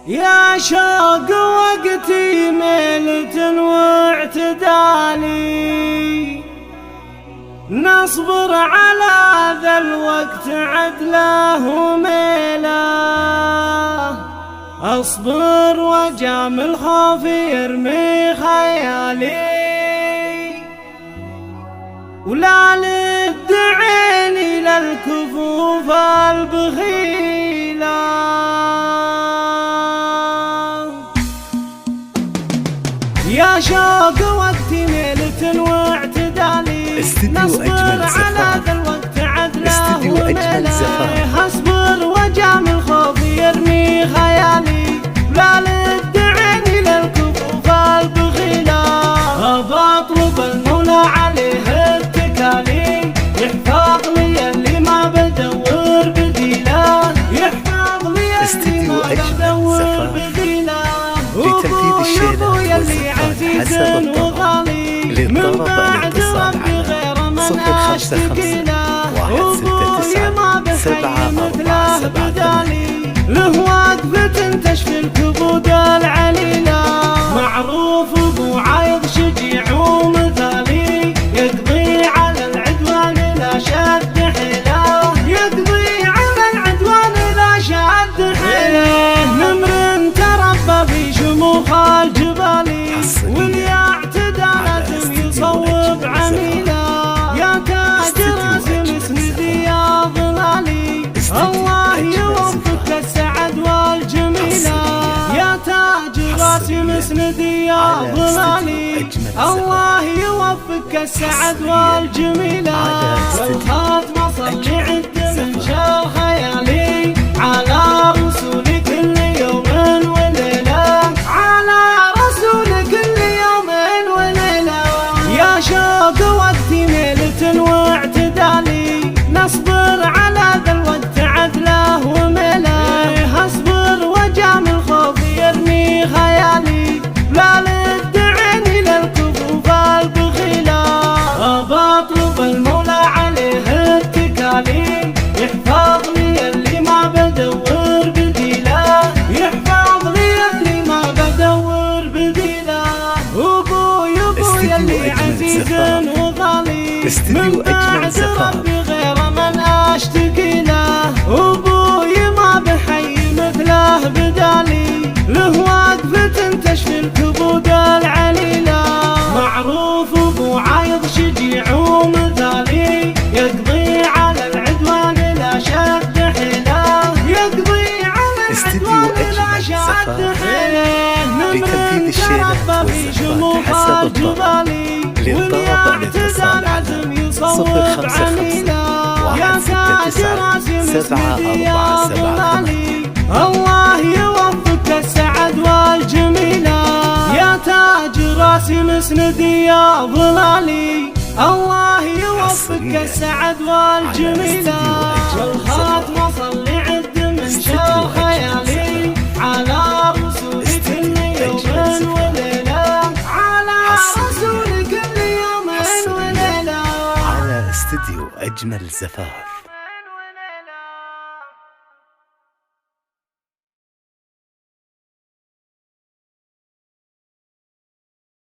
يا شوق وقتي ميلة واعتدالي، نصبر على ذا الوقت عدله وميله، أصبر وجامل خوفي يرمي خيالي، ولا للدعين للكفوف البخيلة. يا شوق وقتي ميلة واعتدالي، نصبر على ذا الوقت عدله وميله، أصبر وجامل خوفي يرمي خيالي، ولا للدعين للكفوف البخيلة. بطلب المولى عليه اتكالي، يحفظ لي اللي ما بدور بديله، يحفظ لي اللي ما بدور بديله. لتنفيذ الشيلات والزكاة حسب الطلب، للطلب الاتصال على 055 169 7478. له وقفة تشفي الكبود العليلة، معروف ابو عايض شجيع ومثالي، يقضي على العدوان لا شد حيله، يقضي على العدوان لا شد حيله. نمر تربى في شموخ الجبال، واللي اعتدى لازم يصوب عميله، يا تاج راسم اسندي يا ظلالي، الله يوفقك السعد والجميله، يا تاج راسي مسندي يا ظلالي، الله يوفقك السعد والجميله. والخاتمه صلي عد من شال خيالي، على رسول كل يوم وليله، على رسول كل يوم وليله. يا شوق وقتي ميلة واعتدالي، نصبر على ذا الوقت عدله وميله، اصبر وجامل خوفي يرمي خيالي، لا للدعين للكفوف البخيلة. بطلب المولى عليه اتكالي، يحفظ لي اللي ما بدور بديله، يحفظ لي اللي ما بدور بديله. ابوي اللي عزيز وغالي، من بعد ربي غير من اشتكي له، ابوي ما بحي مثله بدالي، له وقفة تشفي الكبود العليلة، معروف ابو عايض شجيع ومثالي، يقضي على العدوان لا شد حيله، يقضي على العدوان لا شد حيله. نمر تربى في شموخ الجبال، واللي اعتدى لازم يصوب عميله، يا تاج راسي مسندي يا ظلالي، الله يوفقك السعد والجميله، يا تاج راسي مسندي يا ظلالي، الله يوفقك السعد والجميله. والخاتمه صلي عد من شال خيالي، على رسول كل يوم وليله، على رسول كل يوم وليله. على استديو أجمل زفاف.